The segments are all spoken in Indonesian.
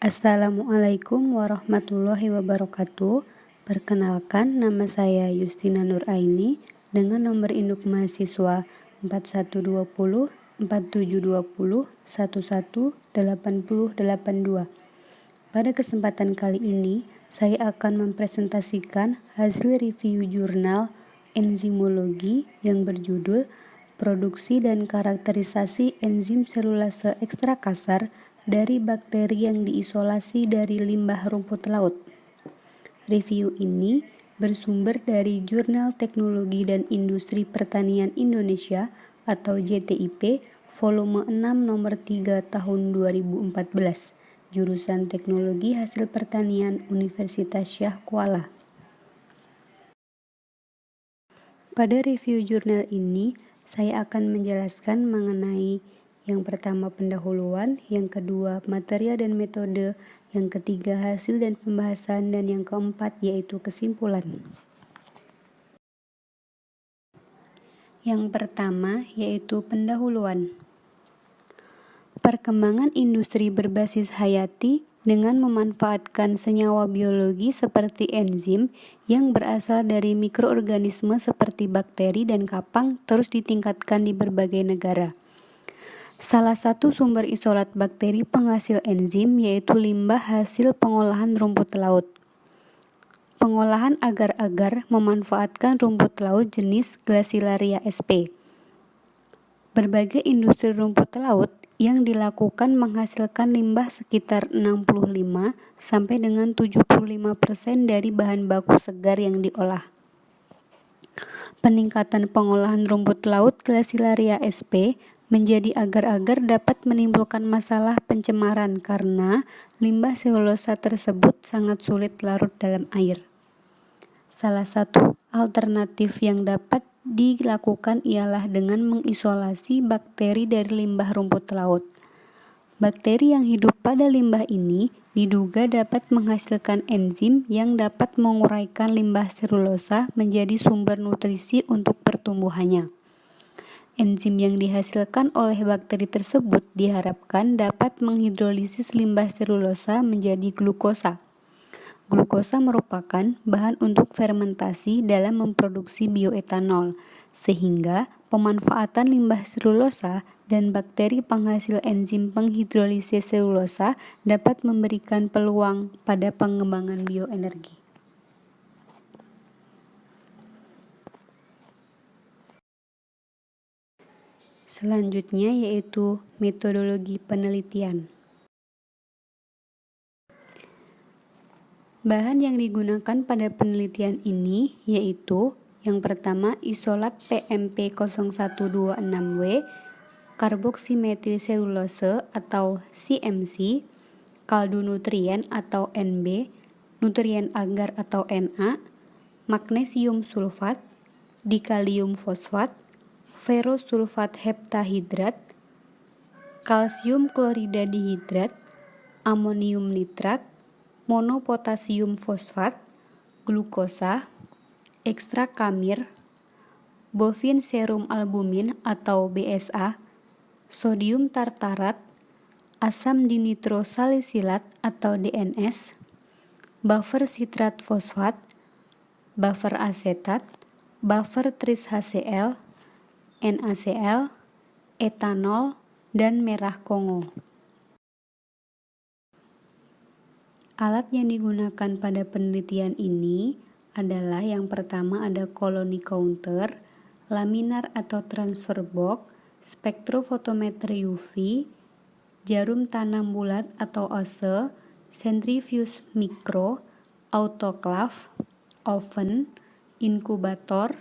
Assalamualaikum warahmatullahi wabarakatuh. Perkenalkan, nama saya Yustina Nuraini dengan nomor induk mahasiswa 4120 4720 118082. Pada kesempatan kali ini, saya akan mempresentasikan hasil review jurnal enzimologi yang berjudul Produksi dan Karakterisasi Enzim Selulase Ekstrakasar dari bakteri yang diisolasi dari limbah rumput laut. Review ini bersumber dari Jurnal Teknologi dan Industri Pertanian Indonesia atau JTIP volume 6 nomor 3 tahun 2014, jurusan Teknologi Hasil Pertanian Universitas Syah Kuala. Pada review jurnal ini, saya akan menjelaskan mengenai yang pertama pendahuluan, yang kedua material dan metode, yang ketiga hasil dan pembahasan, dan yang keempat yaitu kesimpulan. Yang pertama yaitu pendahuluan. Perkembangan industri berbasis hayati dengan memanfaatkan senyawa biologi seperti enzim yang berasal dari mikroorganisme seperti bakteri dan kapang terus ditingkatkan di berbagai negara. Salah satu sumber isolat bakteri penghasil enzim yaitu limbah hasil pengolahan rumput laut. Pengolahan agar-agar memanfaatkan rumput laut jenis Glacilaria sp. Berbagai industri rumput laut yang dilakukan menghasilkan limbah sekitar 65 sampai dengan 75% dari bahan baku segar yang diolah. Peningkatan pengolahan rumput laut Glacilaria sp menjadi agar-agar dapat menimbulkan masalah pencemaran karena limbah selulosa tersebut sangat sulit larut dalam air. Salah satu alternatif yang dapat dilakukan ialah dengan mengisolasi bakteri dari limbah rumput laut. Bakteri yang hidup pada limbah ini diduga dapat menghasilkan enzim yang dapat menguraikan limbah selulosa menjadi sumber nutrisi untuk pertumbuhannya. Enzim yang dihasilkan oleh bakteri tersebut diharapkan dapat menghidrolisis limbah selulosa menjadi glukosa. Glukosa merupakan bahan untuk fermentasi dalam memproduksi bioetanol, sehingga pemanfaatan limbah selulosa dan bakteri penghasil enzim penghidrolisis selulosa dapat memberikan peluang pada pengembangan bioenergi. Selanjutnya yaitu metodologi penelitian. Bahan yang digunakan pada penelitian ini yaitu yang pertama isolat PMP0126W, karboksimetil selulose atau CMC, kaldu nutrien atau NB, nutrien agar atau Na, magnesium sulfat, dikalium fosfat, ferrosulfat heptahidrat, kalsium klorida dihidrat, amonium nitrat, monopotasium fosfat, glukosa, ekstrak kamir, bovin serum albumin atau BSA, sodium tartarat, asam dinitrosalisilat atau DNS, buffer sitrat fosfat, buffer asetat, buffer tris HCl, NaCl, etanol, dan merah Kongo. Alat yang digunakan pada penelitian ini adalah yang pertama ada colony counter, laminar atau transfer box, spektrofotometer UV, jarum tanam bulat atau OSE, centrifuge mikro, autoclave, oven, inkubator,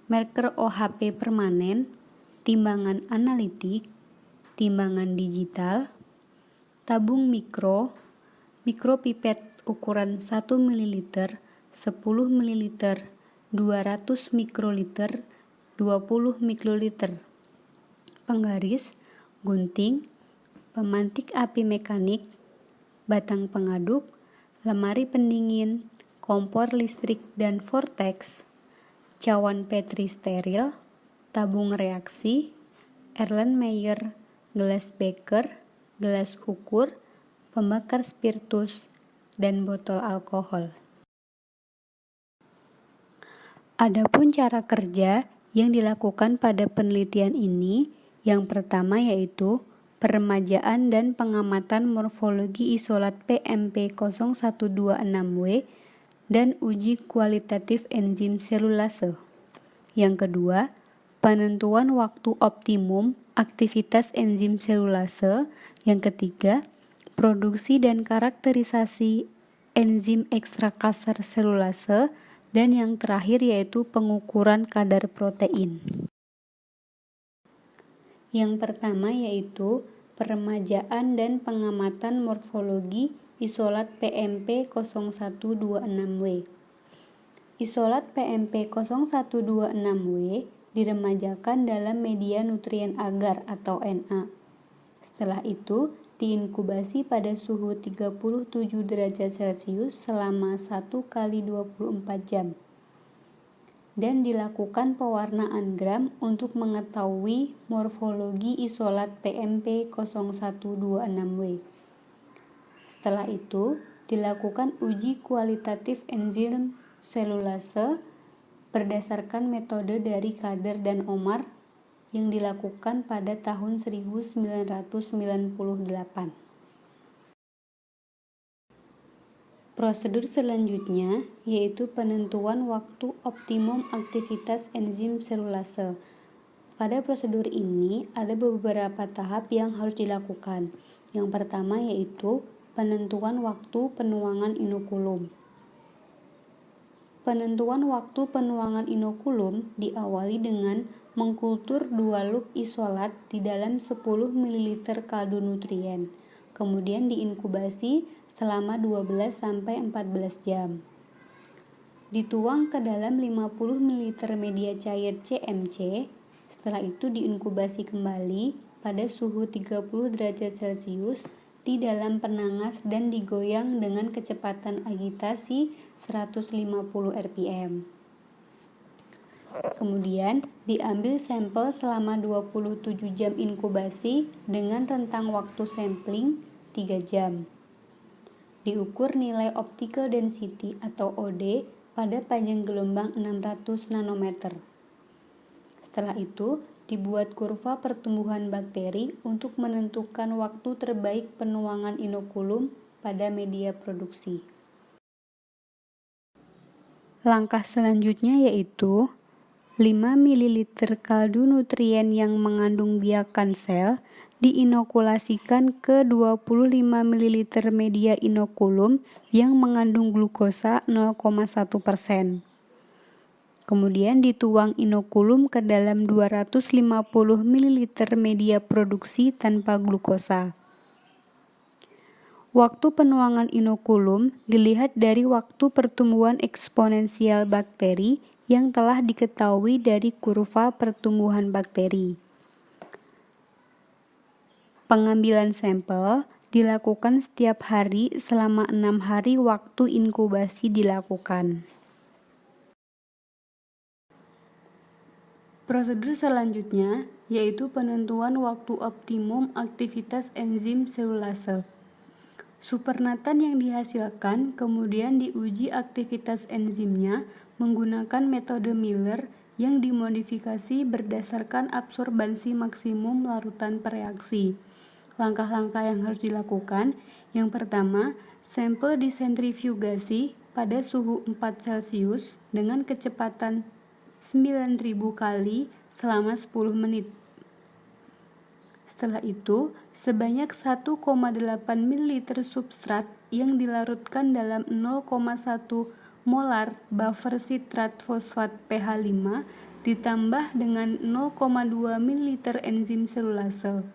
marker OHP permanen, timbangan analitik, timbangan digital, tabung mikro, mikropipet ukuran 1 ml, 10 ml, 200 mikroliter, 20 mikroliter, penggaris, gunting, pemantik api mekanik, batang pengaduk, lemari pendingin, kompor listrik dan vortex, cawan Petri steril, tabung reaksi, Erlenmeyer, gelas beker, gelas ukur, pembakar spiritus, dan botol alkohol. Adapun cara kerja yang dilakukan pada penelitian ini, yang pertama yaitu peremajaan dan pengamatan morfologi isolat PMP0126W dan uji kualitatif enzim selulase. Yang kedua, penentuan waktu optimum aktivitas enzim selulase. Yang ketiga, produksi dan karakterisasi enzim ekstrakasar selulase. Dan yang terakhir yaitu pengukuran kadar protein. Yang pertama yaitu peremajaan dan pengamatan morfologi isolat PMP0126W. Isolat PMP0126W diremajakan dalam media nutrien agar atau Na. Setelah itu, diinkubasi pada suhu 37 derajat Celcius selama 1 kali 24 jam. Dan dilakukan pewarnaan gram untuk mengetahui morfologi isolat PMP0126W. Setelah itu, dilakukan uji kualitatif enzim selulase berdasarkan metode dari Kader dan Omar yang dilakukan pada tahun 1998. Prosedur selanjutnya yaitu penentuan waktu optimum aktivitas enzim selulase. Pada prosedur ini ada beberapa tahap yang harus dilakukan. Yang pertama yaitu penentuan waktu penuangan inokulum. Penentuan waktu penuangan inokulum diawali dengan mengkultur 2 loop isolat di dalam 10 ml kaldu nutrien, kemudian diinkubasi selama 12-14 jam. Dituang ke dalam 50 ml media cair CMC, setelah itu diinkubasi kembali pada suhu 30 derajat Celcius di dalam penangas dan digoyang dengan kecepatan agitasi 150 rpm. Kemudian diambil sampel selama 27 jam inkubasi dengan rentang waktu sampling 3 jam. Diukur nilai optical density atau OD pada panjang gelombang 600 nanometer. Setelah itu, dibuat kurva pertumbuhan bakteri untuk menentukan waktu terbaik penuangan inokulum pada media produksi. Langkah selanjutnya yaitu 5 ml kaldu nutrien yang mengandung biakan sel diinokulasikan ke 25 ml media inokulum yang mengandung glukosa 0,1%. Kemudian dituang inokulum ke dalam 250 ml media produksi tanpa glukosa. Waktu penuangan inokulum dilihat dari waktu pertumbuhan eksponensial bakteri yang telah diketahui dari kurva pertumbuhan bakteri. Pengambilan sampel dilakukan setiap hari selama 6 hari waktu inkubasi dilakukan. Prosedur selanjutnya yaitu penentuan waktu optimum aktivitas enzim selulase. Supernatan yang dihasilkan kemudian diuji aktivitas enzimnya menggunakan metode Miller yang dimodifikasi berdasarkan absorbansi maksimum larutan pereaksi. Langkah-langkah yang harus dilakukan, yang pertama, sampel disentrifugasi pada suhu 4 Celcius dengan kecepatan 9.000 kali selama 10 menit. Setelah itu, sebanyak 1,8 ml substrat yang dilarutkan dalam 0,1 molar buffer sitrat fosfat pH 5 ditambah dengan 0,2 ml enzim selulase.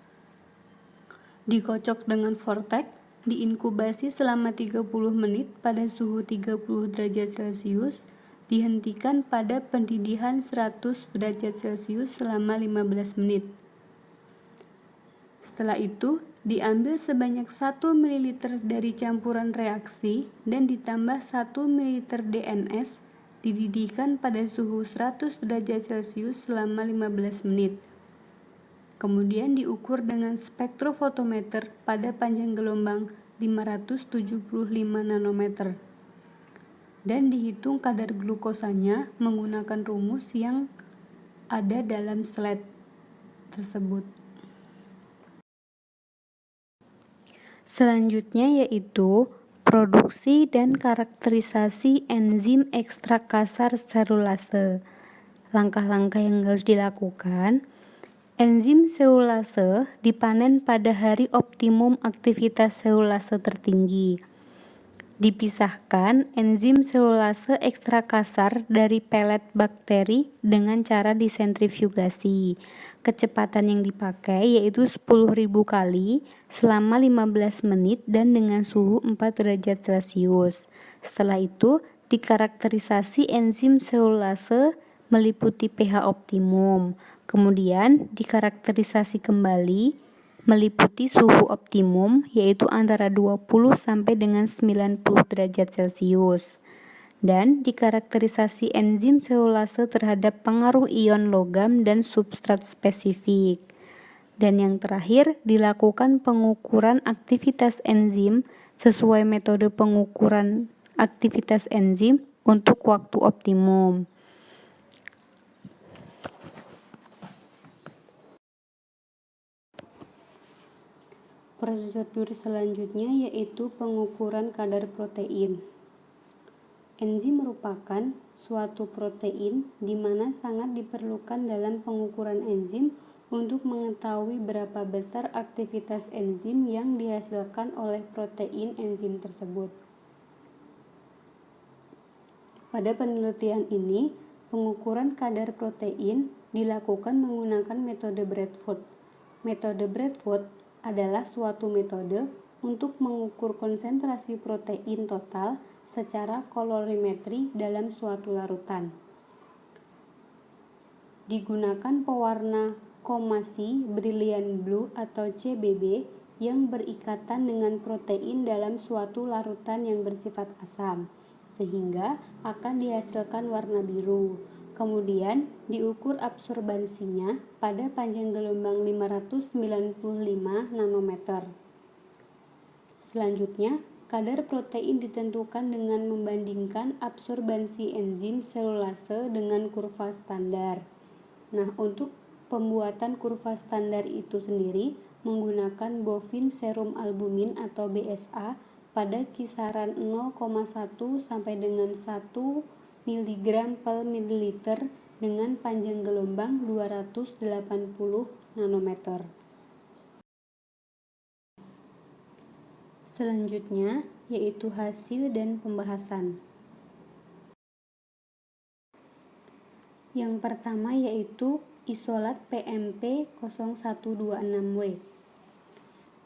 Dikocok dengan vortex, diinkubasi selama 30 menit pada suhu 30 derajat Celcius, dihentikan pada pendidihan 100 derajat Celcius selama 15 menit. Setelah itu, diambil sebanyak 1 ml dari campuran reaksi dan ditambah 1 ml DNS, dididihkan pada suhu 100 derajat Celcius selama 15 menit. Kemudian diukur dengan spektrofotometer pada panjang gelombang 575 nanometer. Dan dihitung kadar glukosanya menggunakan rumus yang ada dalam slide tersebut. Selanjutnya yaitu produksi dan karakterisasi enzim ekstrak kasar selulase. Langkah-langkah yang harus dilakukan: enzim selulase dipanen pada hari optimum aktivitas selulase tertinggi. Dipisahkan enzim selulase ekstrak kasar dari pelet bakteri dengan cara disentrifugasi. Kecepatan yang dipakai yaitu 10.000 kali selama 15 menit dan dengan suhu 4 derajat Celcius. Setelah itu, dikarakterisasi enzim selulase meliputi pH optimum. Kemudian dikarakterisasi kembali meliputi suhu optimum yaitu antara 20 sampai dengan 90 derajat Celcius. Dan dikarakterisasi enzim selulase terhadap pengaruh ion logam dan substrat spesifik. Dan yang terakhir, dilakukan pengukuran aktivitas enzim sesuai metode pengukuran aktivitas enzim untuk waktu optimum. Prosedur selanjutnya yaitu pengukuran kadar protein. Enzim merupakan suatu protein di mana sangat diperlukan dalam pengukuran enzim untuk mengetahui berapa besar aktivitas enzim yang dihasilkan oleh protein enzim tersebut. Pada penelitian ini, pengukuran kadar protein dilakukan menggunakan metode Bradford. Metode Bradford adalah suatu metode untuk mengukur konsentrasi protein total secara kolorimetri dalam suatu larutan. Digunakan pewarna komasi brilliant blue atau CBB yang berikatan dengan protein dalam suatu larutan yang bersifat asam, sehingga akan dihasilkan warna biru. Kemudian diukur absorbansinya pada panjang gelombang 595 nanometer. Selanjutnya, kadar protein ditentukan dengan membandingkan absorbansi enzim selulase dengan kurva standar. Nah, untuk pembuatan kurva standar itu sendiri menggunakan bovine serum albumin atau BSA pada kisaran 0,1 sampai dengan 1 mg per mililiter dengan panjang gelombang 280 nanometer. Selanjutnya yaitu hasil dan pembahasan. Yang pertama yaitu isolat PMP0126W.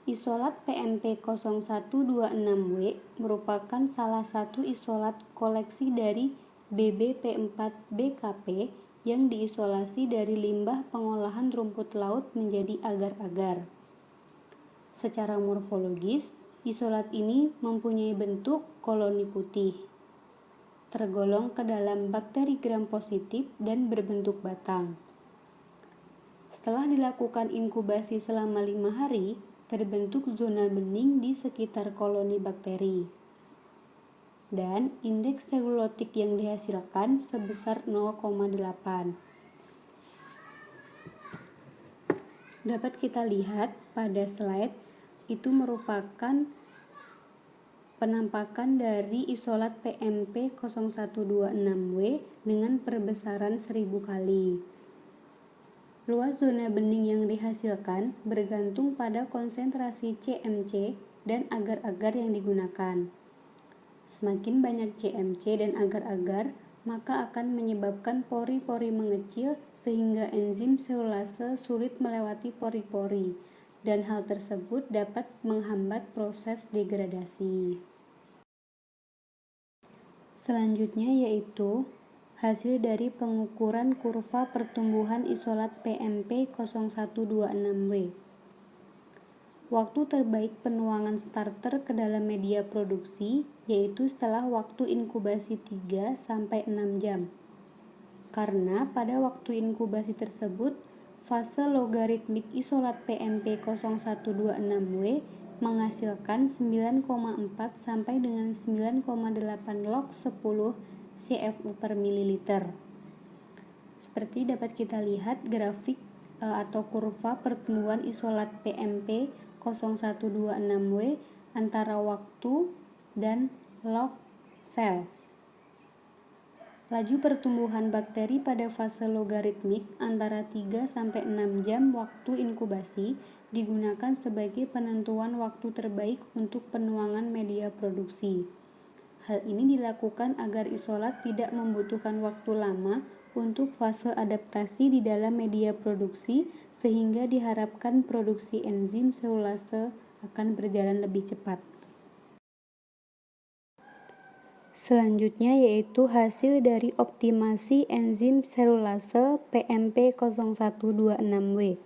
Isolat PMP0126W merupakan salah satu isolat koleksi dari BBP4BKP yang diisolasi dari limbah pengolahan rumput laut menjadi agar-agar. Secara morfologis, isolat ini mempunyai bentuk koloni putih, tergolong ke dalam bakteri gram positif dan berbentuk batang. Setelah dilakukan inkubasi selama 5 hari, terbentuk zona bening di sekitar koloni bakteri. Dan indeks selulotik yang dihasilkan sebesar 0,8. Dapat kita lihat pada slide itu merupakan penampakan dari isolat PMP0126W dengan perbesaran 1000 kali. Luas zona bening yang dihasilkan bergantung pada konsentrasi CMC dan agar-agar yang digunakan. Semakin banyak CMC dan agar-agar, maka akan menyebabkan pori-pori mengecil sehingga enzim selulase sulit melewati pori-pori, dan hal tersebut dapat menghambat proses degradasi. Selanjutnya yaitu hasil dari pengukuran kurva pertumbuhan isolat PMP0126W. Waktu terbaik penuangan starter ke dalam media produksi yaitu setelah waktu inkubasi 3-6 jam. Karena pada waktu inkubasi tersebut, fase logaritmik isolat PMP0126W menghasilkan 9,4 sampai dengan 9,8 log 10 CFU per mililiter. Seperti dapat kita lihat grafik atau kurva pertumbuhan isolat PMP 0126W antara waktu dan log sel. Laju pertumbuhan bakteri pada fase logaritmik antara 3-6 jam waktu inkubasi digunakan sebagai penentuan waktu terbaik untuk penuangan media produksi. Hal ini dilakukan agar isolat tidak membutuhkan waktu lama untuk fase adaptasi di dalam media produksi, sehingga diharapkan produksi enzim selulase akan berjalan lebih cepat. Selanjutnya yaitu hasil dari optimasi enzim selulase PMP 0126W.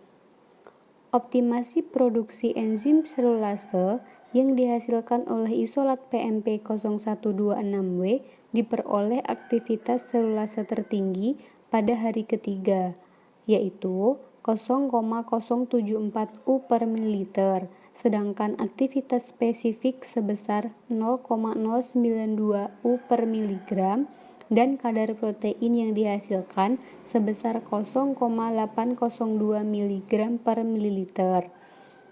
Optimasi produksi enzim selulase yang dihasilkan oleh isolat PMP 0126W diperoleh aktivitas selulase tertinggi pada hari ketiga, yaitu 0,074 U per mililiter, sedangkan aktivitas spesifik sebesar 0,092 U per miligram dan kadar protein yang dihasilkan sebesar 0,802 mg per mililiter.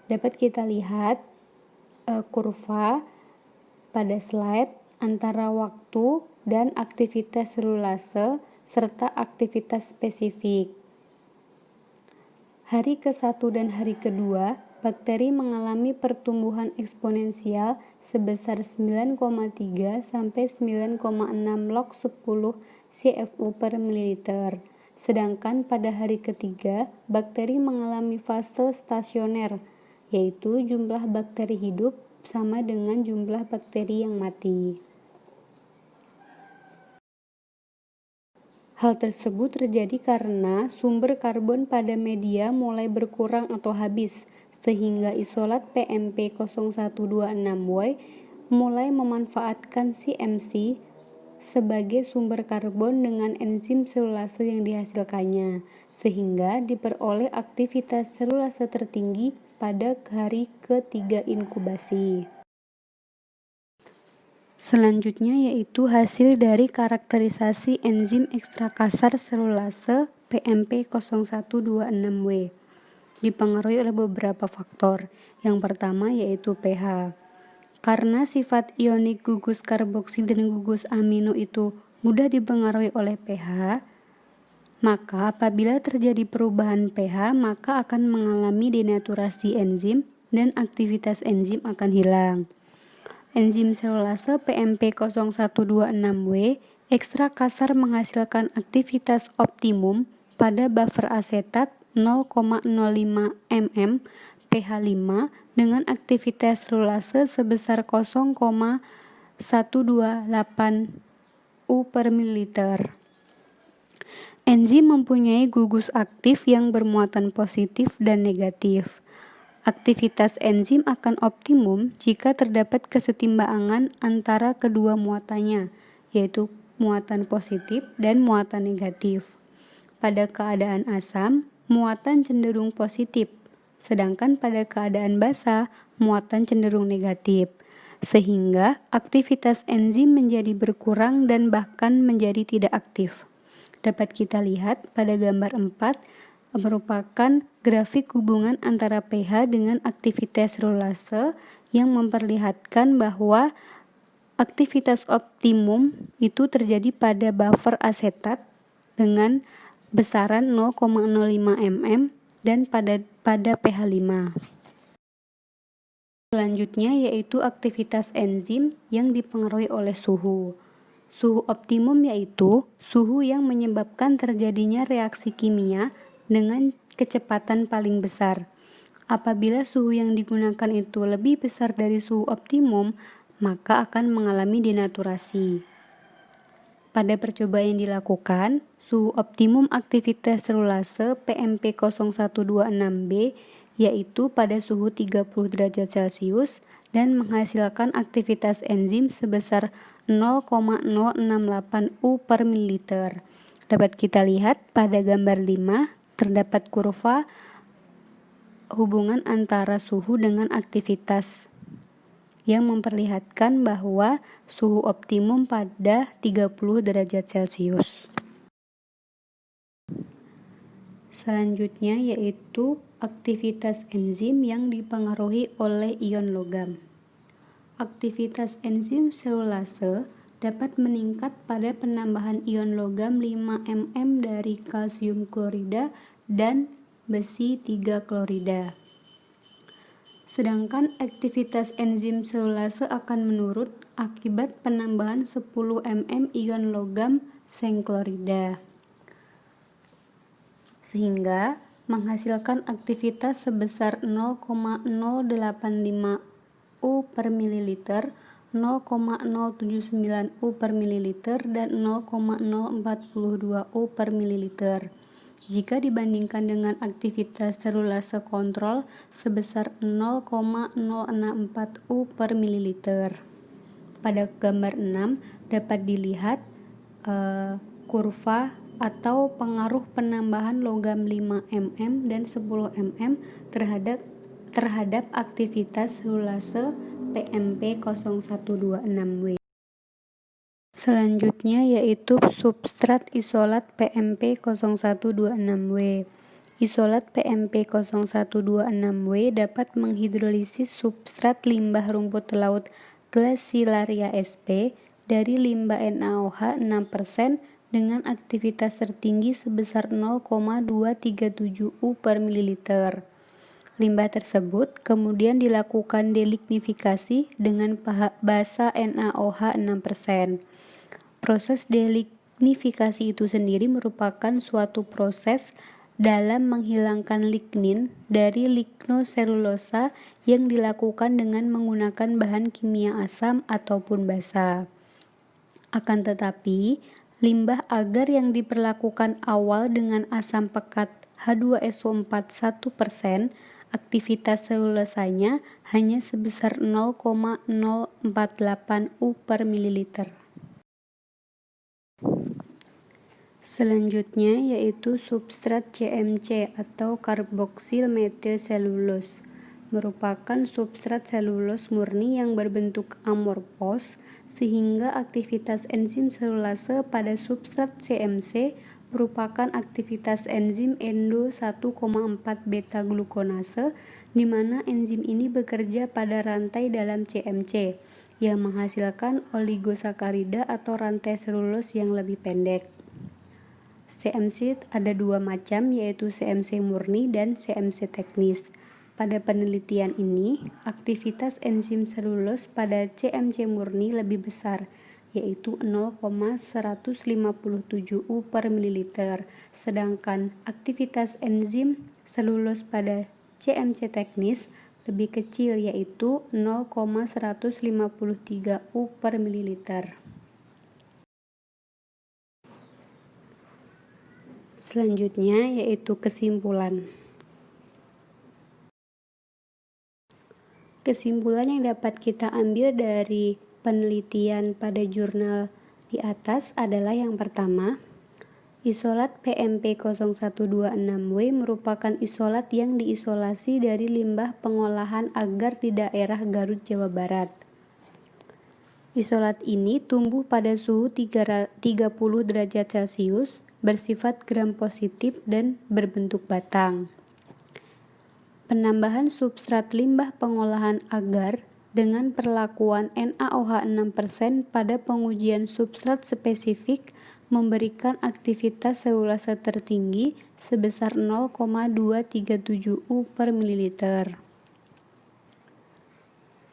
Dapat kita lihat kurva pada slide antara waktu dan aktivitas selulase serta aktivitas spesifik. Hari ke-1 dan hari ke-2, bakteri mengalami pertumbuhan eksponensial sebesar 9,3 sampai 9,6 log 10 CFU per mililiter. Sedangkan pada hari ketiga, bakteri mengalami fase stasioner, yaitu jumlah bakteri hidup sama dengan jumlah bakteri yang mati. Hal tersebut terjadi karena sumber karbon pada media mulai berkurang atau habis, sehingga isolat PMP 0126W mulai memanfaatkan CMC sebagai sumber karbon dengan enzim selulase yang dihasilkannya, sehingga diperoleh aktivitas selulase tertinggi pada hari ketiga inkubasi. Selanjutnya yaitu hasil dari karakterisasi enzim ekstrakasar selulase PMP 0126W. Dipengaruhi oleh beberapa faktor. Yang pertama yaitu pH. Karena sifat ionik gugus karboksi dan gugus amino itu mudah dipengaruhi oleh pH, maka apabila terjadi perubahan pH, maka akan mengalami denaturasi enzim dan aktivitas enzim akan hilang. Enzim selulase PMP 0126W ekstrakasar menghasilkan aktivitas optimum pada buffer asetat 0,05 mm pH 5 dengan aktivitas selulase sebesar 0,128 U per mililiter. Enzim mempunyai gugus aktif yang bermuatan positif dan negatif. Aktivitas enzim akan optimum jika terdapat kesetimbangan antara kedua muatannya, yaitu muatan positif dan muatan negatif. Pada keadaan asam, muatan cenderung positif, sedangkan pada keadaan basa, muatan cenderung negatif, sehingga aktivitas enzim menjadi berkurang dan bahkan menjadi tidak aktif. Dapat kita lihat pada gambar 4 merupakan grafik hubungan antara pH dengan aktivitas selulase yang memperlihatkan bahwa aktivitas optimum itu terjadi pada buffer asetat dengan besaran 0,05 mm dan pada pH 5. Selanjutnya yaitu aktivitas enzim yang dipengaruhi oleh suhu. Suhu optimum yaitu suhu yang menyebabkan terjadinya reaksi kimia dengan kecepatan paling besar. Apabila suhu yang digunakan itu lebih besar dari suhu optimum, maka akan mengalami denaturasi. Pada percobaan yang dilakukan, suhu optimum aktivitas selulase PMP 0126B yaitu pada suhu 30 derajat Celcius dan menghasilkan aktivitas enzim sebesar 0,068 U per mililiter. Dapat kita lihat pada gambar 5 terdapat kurva hubungan antara suhu dengan aktivitas yang memperlihatkan bahwa suhu optimum pada 30 derajat Celcius. Selanjutnya yaitu aktivitas enzim yang dipengaruhi oleh ion logam. Aktivitas enzim selulase dapat meningkat pada penambahan ion logam 5 mm dari kalsium klorida dan besi 3 klorida. Sedangkan aktivitas enzim selulase akan menurun akibat penambahan 10 mm ion logam seng klorida, sehingga menghasilkan aktivitas sebesar 0,085 U per mililiter, 0,079 U per mililiter, dan 0,042 U per mililiter. Jika dibandingkan dengan aktivitas selulase kontrol sebesar 0,064 U per mililiter. Pada gambar 6 dapat dilihat kurva atau pengaruh penambahan logam 5 mm dan 10 mm terhadap aktivitas selulase PMP0126W. Selanjutnya yaitu substrat isolat PMP0126W. Isolat PMP0126W dapat menghidrolisis substrat limbah rumput laut Glacilaria sp dari limbah NaOH 6% dengan aktivitas tertinggi sebesar 0,237 U per mililiter. Limbah tersebut kemudian dilakukan delignifikasi dengan basa NaOH 6%. Proses delignifikasi itu sendiri merupakan suatu proses dalam menghilangkan lignin dari lignoselulosa yang dilakukan dengan menggunakan bahan kimia asam ataupun basa. Akan tetapi, limbah agar yang diperlakukan awal dengan asam pekat H2SO4 1%, aktivitas selulosanya hanya sebesar 0,048 U per mililiter. Selanjutnya yaitu substrat CMC atau karboksil metil selulose, merupakan substrat selulos murni yang berbentuk amorfos, sehingga aktivitas enzim selulase pada substrat CMC merupakan aktivitas enzim endo 1,4 beta glukonase, di mana enzim ini bekerja pada rantai dalam CMC yang menghasilkan oligosakarida atau rantai selulos yang lebih pendek. CMC ada dua macam, yaitu CMC murni dan CMC teknis. Pada penelitian ini, aktivitas enzim selulos pada CMC murni lebih besar, yaitu 0,157 U per mililiter, sedangkan aktivitas enzim selulos pada CMC teknis lebih kecil, yaitu 0,153 U per mililiter. Selanjutnya yaitu kesimpulan. Kesimpulan yang dapat kita ambil dari penelitian pada jurnal di atas adalah yang pertama, isolat PMP0126W merupakan isolat yang diisolasi dari limbah pengolahan agar di daerah Garut, Jawa Barat. Isolat ini tumbuh pada suhu 30 derajat Celcius, bersifat gram positif dan berbentuk batang. Penambahan substrat limbah pengolahan agar dengan perlakuan NaOH 6% pada pengujian substrat spesifik memberikan aktivitas selulase tertinggi sebesar 0,237 U per mililiter.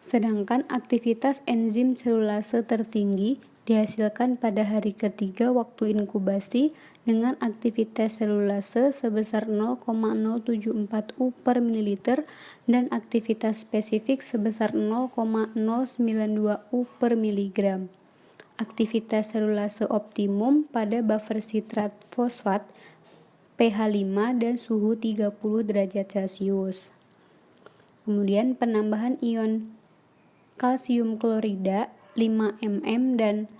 Sedangkan aktivitas enzim selulase tertinggi dihasilkan pada hari ketiga waktu inkubasi dengan aktivitas selulase sebesar 0,074 U per mililiter dan aktivitas spesifik sebesar 0,092 U per miligram. Aktivitas selulase optimum pada buffer sitrat fosfat pH 5 dan suhu 30 derajat Celcius. Kemudian penambahan ion kalsium klorida 5 mm dan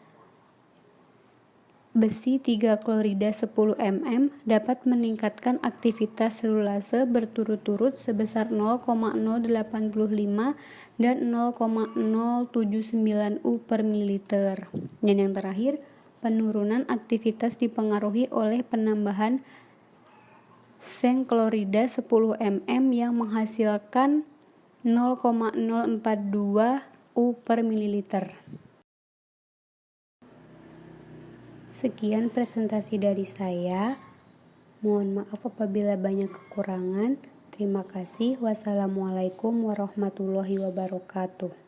Besi 3 klorida 10 mm dapat meningkatkan aktivitas selulase berturut-turut sebesar 0,085 dan 0,079 U per mililiter. Dan yang terakhir, penurunan aktivitas dipengaruhi oleh penambahan zinc klorida 10 mm yang menghasilkan 0,042 U per mililiter. Sekian presentasi dari saya. Mohon maaf apabila banyak kekurangan. Terima kasih. Wassalamualaikum warahmatullahi wabarakatuh.